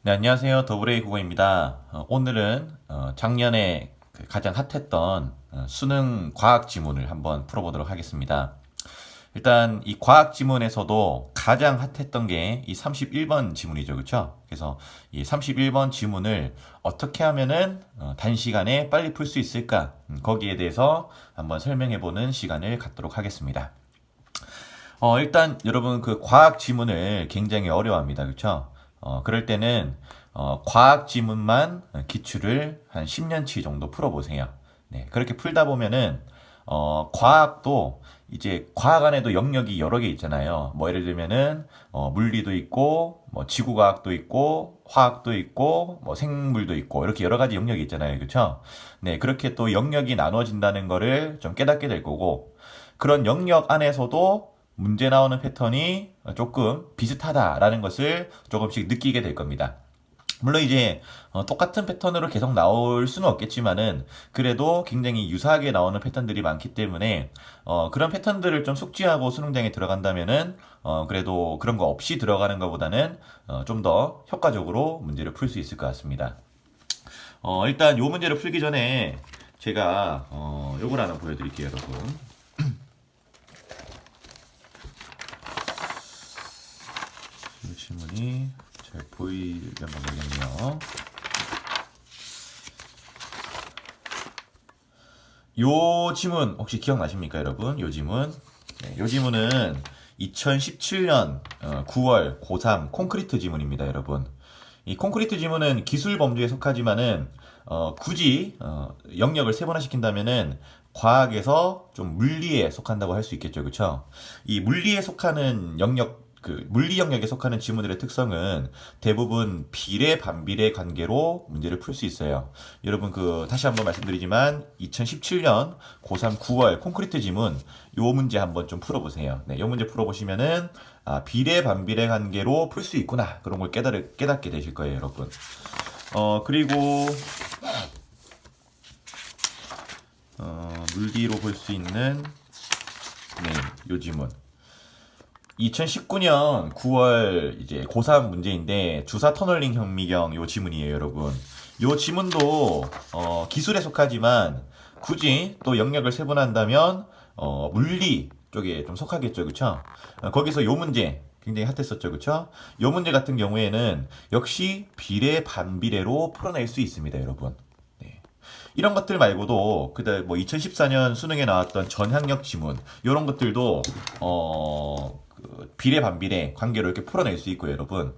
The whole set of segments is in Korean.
네, 안녕하세요. 더블A 국어입니다. 오늘은 작년에 가장 핫했던 수능 과학 지문을 한번 풀어보도록 하겠습니다. 일단 이 과학 지문에서도 가장 핫했던 게 이 31번 지문이죠. 그렇죠? 그래서 이 31번 지문을 어떻게 하면은 단시간에 빨리 풀 수 있을까? 거기에 대해서 한번 설명해 보는 시간을 갖도록 하겠습니다. 일단 여러분 그 과학 지문을 굉장히 어려워합니다. 그렇죠? 그럴 때는 과학 지문만 기출을 한 10년치 정도 풀어보세요. 네, 그렇게 풀다 보면은 과학도 이제 과학 안에도 영역이 여러 개 있잖아요. 뭐 예를 들면은 물리도 있고 뭐 지구과학도 있고 화학도 있고 뭐 생물도 있고 이렇게 여러 가지 영역이 있잖아요. 그렇죠? 네, 그렇게 또 영역이 나눠진다는 거를 좀 깨닫게 될 거고 그런 영역 안에서도 문제 나오는 패턴이 조금 비슷하다라는 것을 조금씩 느끼게 될 겁니다. 물론 이제 똑같은 패턴으로 계속 나올 수는 없겠지만은 그래도 굉장히 유사하게 나오는 패턴들이 많기 때문에 그런 패턴들을 좀 숙지하고 수능장에 들어간다면은 그래도 그런 거 없이 들어가는 것보다는 좀 더 효과적으로 문제를 풀 수 있을 것 같습니다. 일단 요 문제를 풀기 전에 제가 요걸 하나 보여드릴게요, 여러분. 이 질문이 잘 보이려나 모르겠네요. 요 지문 혹시 기억나십니까, 여러분? 요 지문. 네, 요 지문은 2017년 9월 고3 콘크리트 지문입니다, 여러분. 이 콘크리트 지문은 기술 범주에 속하지만은 굳이 영역을 세분화시킨다면은 과학에서 좀 물리에 속한다고 할 수 있겠죠, 그렇죠? 이 물리에 속하는 영역 그 물리 영역에 속하는 지문들의 특성은 대부분 비례 반비례 관계로 문제를 풀 수 있어요. 여러분 그 다시 한번 말씀드리지만 2017년 고3 9월 콘크리트 지문 요 문제 한번 좀 풀어보세요. 네, 요 문제 풀어보시면은 비례 반비례 관계로 풀 수 있구나 그런 걸 깨닫게 되실 거예요, 여러분. 그리고 물리로 볼 수 있는 네, 요 지문. 2019년 9월 이제 고3 문제인데 주사 터널링 현미경 요 지문이에요, 여러분. 요 지문도 기술에 속하지만 굳이 또 영역을 세분한다면 물리 쪽에 좀 속하겠죠, 그쵸? 거기서 요 문제 굉장히 핫했었죠, 그쵸? 요 문제 같은 경우에는 역시 비례 반비례로 풀어낼 수 있습니다, 여러분. 네. 이런 것들 말고도 그다음 뭐 2014년 수능에 나왔던 전향력 지문 이런 것들도 비례 반비례 관계로 이렇게 풀어낼 수 있고요, 여러분.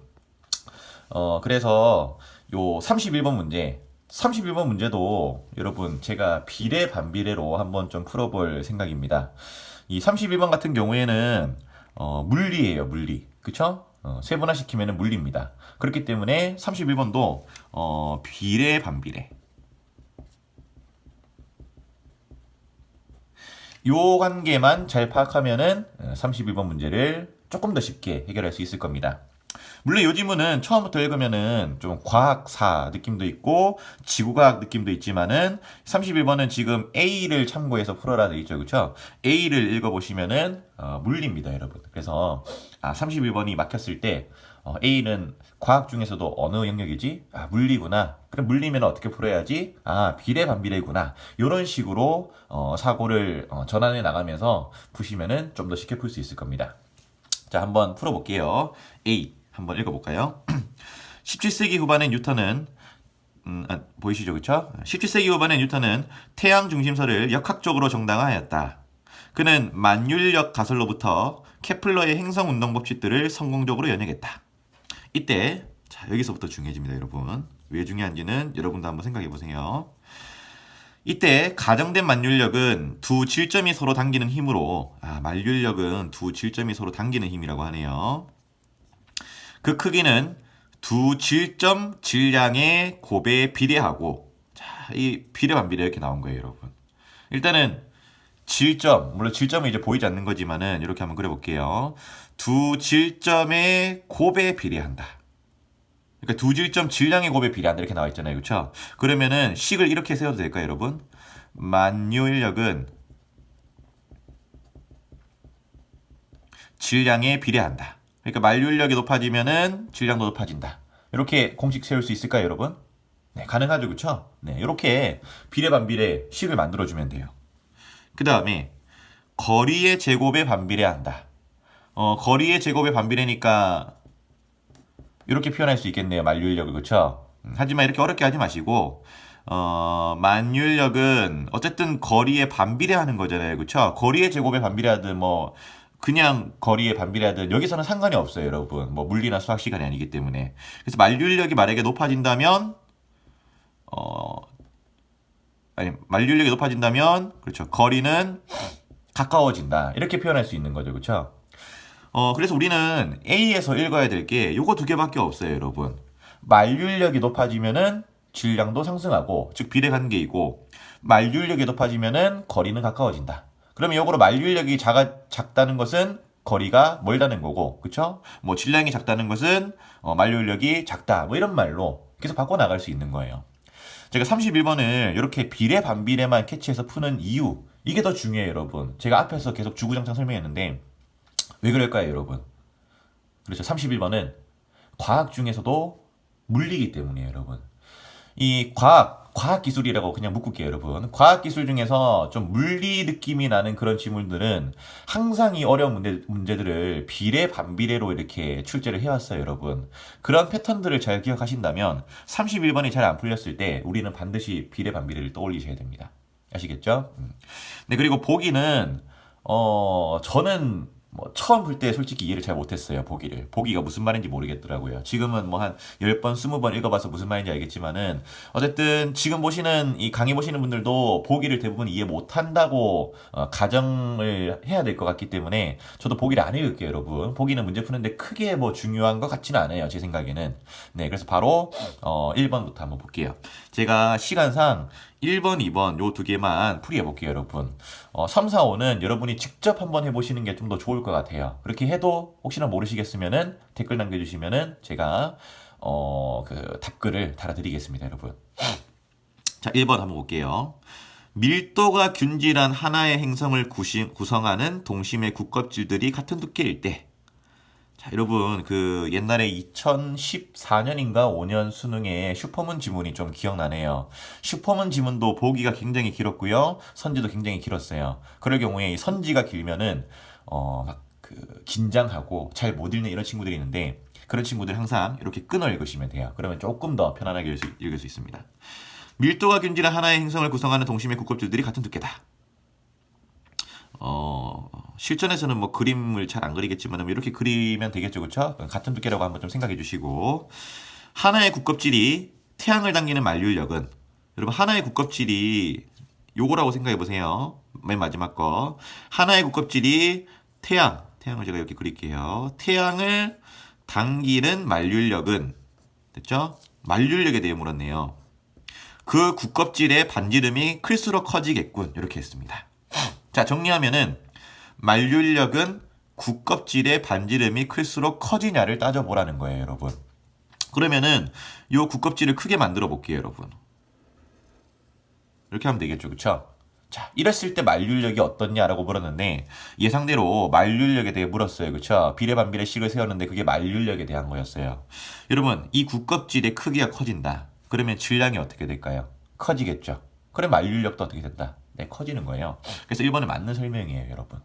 그래서 요 31번 문제 31번 문제도 여러분 제가 비례 반비례로 한번 좀 풀어볼 생각입니다. 이 31번 같은 경우에는 물리예요, 물리. 그쵸? 세분화시키면 물리입니다. 그렇기 때문에 31번도 비례 반비례 요 관계만 잘 파악하면은 31번 문제를 조금 더 쉽게 해결할 수 있을 겁니다. 물론 요 지문은 처음부터 읽으면은 좀 과학사 느낌도 있고 지구과학 느낌도 있지만은 31번은 지금 A를 참고해서 풀어라 돼 있죠. 그쵸? A를 읽어보시면은 물리입니다, 여러분. 그래서 31번이 막혔을 때 A는 과학 중에서도 어느 영역이지? 물리구나. 그럼 물리면 어떻게 풀어야지? 비례 반비례구나. 이런 식으로 사고를 전환해 나가면서 푸시면은 좀 더 쉽게 풀 수 있을 겁니다. 자, 한번 풀어볼게요. A 한번 읽어볼까요? 17세기 후반의 뉴턴은 보이시죠, 그쵸? 17세기 후반의 뉴턴은 태양 중심설을 역학적으로 정당화하였다. 그는 만율력 가설로부터 케플러의 행성 운동 법칙들을 성공적으로 연역했다. 이때 자 여기서부터 중요해집니다, 여러분. 왜 중요한지는 여러분도 한번 생각해 보세요. 이때 가정된 만율력은 두 질점이 서로 당기는 힘으로 만율력은 두 질점이 서로 당기는 힘이라고 하네요. 그 크기는 두 질점 질량의 곱에 비례하고 자, 이 비례 반비례 이렇게 나온 거예요, 여러분. 일단은 질점, 물론 질점은 이제 보이지 않는 거지만은 이렇게 한번 그려볼게요. 두 질점의 곱에 비례한다. 그러니까 두 질점 질량의 곱에 비례한다 이렇게 나와 있잖아요, 그렇죠? 그러면은 식을 이렇게 세워도 될까요, 여러분? 만유인력은 질량에 비례한다. 그러니까 만유인력이 높아지면은 질량도 높아진다. 이렇게 공식 세울 수 있을까요, 여러분? 네, 가능하죠, 그쵸? 네, 이렇게 비례반비례 식을 만들어주면 돼요. 그 다음에 거리의 제곱에 반비례한다. 거리의 제곱에 반비례니까 이렇게 표현할 수 있겠네요. 만류인력을, 그쵸? 하지만 이렇게 어렵게 하지 마시고 만류인력은 어쨌든 거리에 반비례하는 거잖아요, 그쵸? 거리의 제곱에 반비례하든 뭐 그냥 거리에 반비례하든 여기서는 상관이 없어요, 여러분. 뭐 물리나 수학 시간이 아니기 때문에. 그래서 만류인력이 만약에 높아진다면 만류인력이 높아진다면 그렇죠. 거리는 가까워진다. 이렇게 표현할 수 있는 거죠, 그렇죠? 그래서 우리는 A에서 읽어야 될 게 요거 두 개밖에 없어요, 여러분. 만류인력이 높아지면은 질량도 상승하고, 즉 비례관계이고, 만류인력이 높아지면은 거리는 가까워진다. 그러면 요거로 만류인력이 작다는 것은 거리가 멀다는 거고, 그쵸? 뭐 질량이 작다는 것은 만류인력이 작다. 뭐 이런 말로 계속 바꿔 나갈 수 있는 거예요. 제가 31번을 이렇게 비례 반비례만 캐치해서 푸는 이유, 이게 더 중요해요, 여러분. 제가 앞에서 계속 주구장창 설명했는데 왜 그럴까요, 여러분? 그렇죠. 31번은 과학 중에서도 물리기 때문이에요, 여러분. 이 과학 기술이라고 그냥 묶을게요, 여러분. 과학 기술 중에서 좀 물리 느낌이 나는 그런 지문들은 항상 이 어려운 문제들을 비례 반비례로 이렇게 출제를 해왔어요, 여러분. 그런 패턴들을 잘 기억하신다면 31번이 잘 안 풀렸을 때 우리는 반드시 비례 반비례를 떠올리셔야 됩니다. 아시겠죠? 네, 그리고 보기는 저는 뭐 처음 풀 때 솔직히 이해를 잘 못했어요. 보기가 무슨 말인지 모르겠더라고요. 지금은 뭐 한 10번, 20번 읽어봐서 무슨 말인지 알겠지만은 어쨌든 지금 보시는 이 강의 보시는 분들도 보기를 대부분 이해 못한다고 가정을 해야 될 것 같기 때문에 저도 보기를 안 읽을게요, 여러분. 보기는 문제 푸는데 크게 뭐 중요한 것 같지는 않아요, 제 생각에는. 네, 그래서 바로 1번부터 한번 볼게요. 제가 시간상 1번, 2번 요 두 개만 풀이해 볼게요, 여러분. 3, 4, 5는 여러분이 직접 한번 해보시는 게 좀 더 좋을 것 같아요. 그렇게 해도 혹시나 모르시겠으면은 댓글 남겨주시면은 제가 그 답글을 달아드리겠습니다, 여러분. 자, 1번 한번 볼게요. 밀도가 균질한 하나의 행성을 구성하는 동심의 국껍질들이 같은 두께일 때. 자, 여러분, 그 옛날에 2014년인가 5년 수능에 슈퍼문 지문이 좀 기억나네요. 슈퍼문 지문도 보기가 굉장히 길었고요. 선지도 굉장히 길었어요. 그럴 경우에 이 선지가 길면은 막 그 긴장하고 잘 못 읽는 이런 친구들이 있는데 그런 친구들 항상 이렇게 끊어 읽으시면 돼요. 그러면 조금 더 편안하게 읽을 수 있습니다. 밀도가 균질한 하나의 행성을 구성하는 동심의 국껍질들이 같은 두께다. 실전에서는 뭐 그림을 잘 안 그리겠지만 이렇게 그리면 되겠죠, 그렇죠? 같은 두께라고 한번 좀 생각해 주시고 하나의 국껍질이 태양을 당기는 만류인력은 여러분 하나의 국껍질이 요거라고 생각해 보세요. 맨 마지막 거 하나의 국껍질이 태양을 제가 이렇게 그릴게요. 태양을 당기는 만류인력은 됐죠? 만류인력에 대해 물었네요. 그 국껍질의 반지름이 클수록 커지겠군. 이렇게 했습니다. 자, 정리하면은 만류인력은 국껍질의 반지름이 클수록 커지냐를 따져보라는 거예요, 여러분. 그러면은 요 국껍질을 크게 만들어 볼게요, 여러분. 이렇게 하면 되겠죠, 그쵸? 자, 이랬을 때 만류인력이 어떻냐라고 물었는데 예상대로 만류인력에 대해 물었어요, 그쵸? 비례반비례식을 세웠는데 그게 만류인력에 대한 거였어요. 여러분, 이 국껍질의 크기가 커진다. 그러면 질량이 어떻게 될까요? 커지겠죠. 그럼 만류인력도 어떻게 된다? 네, 커지는 거예요. 그래서 1번은 맞는 설명이에요, 여러분.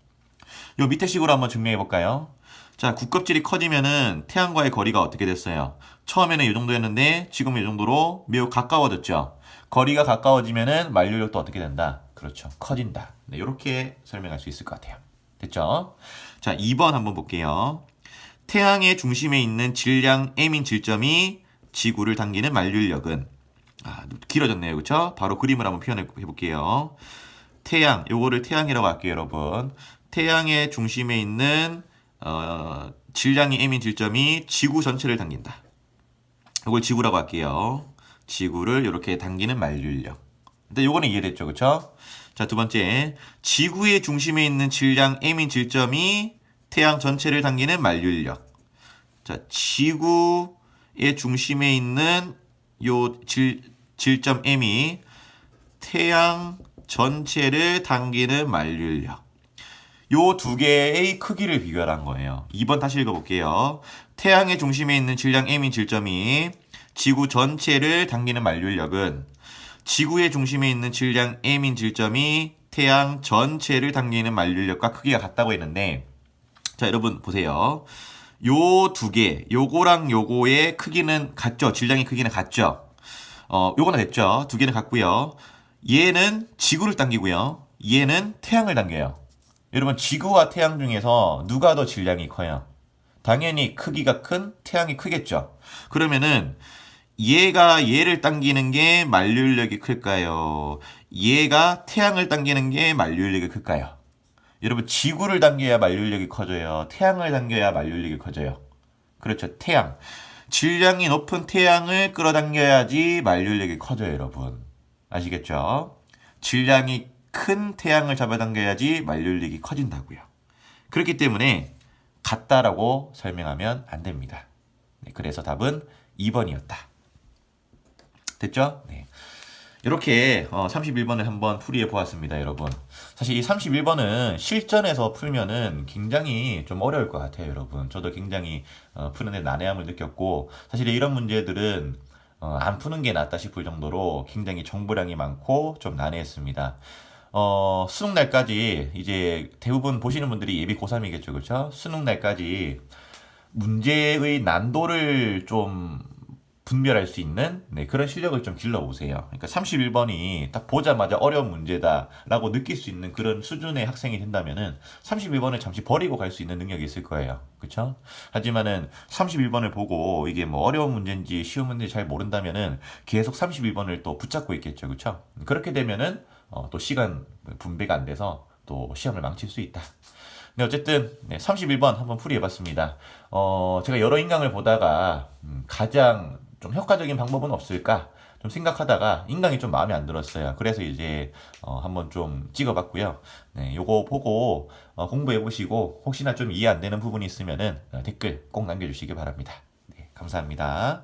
요 밑에 식으로 한번 증명해 볼까요? 자, 국껍질이 커지면은 태양과의 거리가 어떻게 됐어요? 처음에는 이 정도였는데 지금은 이 정도로 매우 가까워졌죠. 거리가 가까워지면은 만류력도 어떻게 된다? 그렇죠. 커진다. 네, 이렇게 설명할 수 있을 것 같아요. 됐죠? 자, 2번 한번 볼게요. 태양의 중심에 있는 질량 m인 질점이 지구를 당기는 만류력은 길어졌네요. 그렇죠? 바로 그림을 한번 표현해 볼게요. 태양, 요거를 태양이라고 할게요, 여러분. 태양의 중심에 있는 질량이 m인 질점이 지구 전체를 당긴다. 요걸 지구라고 할게요. 지구를 이렇게 당기는 만류인력. 일단 요거는 이해됐죠, 그렇죠? 자, 두 번째, 지구의 중심에 있는 질량 m인 질점이 태양 전체를 당기는 만류인력. 자, 지구의 중심에 있는 요 질점 m이 태양 전체를 당기는 만류인력. 요 두 개의 크기를 비교한 거예요. 2번 다시 읽어볼게요. 태양의 중심에 있는 질량 m인 질점이 지구 전체를 당기는 만류인력은 지구의 중심에 있는 질량 m인 질점이 태양 전체를 당기는 만류인력과 크기가 같다고 했는데, 자, 여러분 보세요. 요 두 개, 요거랑 요거의 크기는 같죠? 질량의 크기는 같죠? 요거는 됐죠? 두 개는 같고요. 얘는 지구를 당기고요. 얘는 태양을 당겨요. 여러분, 지구와 태양 중에서 누가 더 질량이 커요? 당연히 크기가 큰 태양이 크겠죠? 그러면은 얘가 얘를 당기는 게 만류인력이 클까요? 얘가 태양을 당기는 게 만류인력이 클까요? 여러분, 지구를 당겨야 만류인력이 커져요. 태양을 당겨야 만류인력이 커져요. 그렇죠. 태양. 질량이 높은 태양을 끌어당겨야지 만류인력이 커져요, 여러분. 아시겠죠? 질량이 큰 태양을 잡아당겨야지 만류인력이 커진다고요. 그렇기 때문에 같다라고 설명하면 안 됩니다. 네, 그래서 답은 2번이었다. 됐죠? 네. 이렇게 31번을 한번 풀이해 보았습니다, 여러분. 사실 이 31번은 실전에서 풀면은 굉장히 좀 어려울 것 같아요, 여러분. 저도 굉장히 푸는데 난해함을 느꼈고, 사실 이런 문제들은 안 푸는 게 낫다 싶을 정도로 굉장히 정보량이 많고 좀 난해했습니다. 수능 날까지 이제 대부분 보시는 분들이 예비 고3이겠죠, 그렇죠? 수능 날까지 문제의 난도를 좀 분별할 수 있는 그런 실력을 좀 길러보세요. 그러니까 31번이 딱 보자마자 어려운 문제다라고 느낄 수 있는 그런 수준의 학생이 된다면은 31번을 잠시 버리고 갈 수 있는 능력이 있을 거예요. 그렇죠? 하지만은 31번을 보고 이게 뭐 어려운 문제인지 쉬운 문제인지 잘 모른다면은 계속 31번을 또 붙잡고 있겠죠. 그렇죠? 그렇게 되면은 또 시간 분배가 안 돼서 또 시험을 망칠 수 있다. 네, 어쨌든 31번 한번 풀이해봤습니다. 제가 여러 인강을 보다가 가장 좀 효과적인 방법은 없을까 좀 생각하다가 인강이 좀 마음에 안 들었어요. 그래서 이제 한번 좀 찍어봤고요. 네, 요거 보고 공부해보시고 혹시나 좀 이해 안 되는 부분이 있으면은 댓글 꼭 남겨주시기 바랍니다. 네, 감사합니다.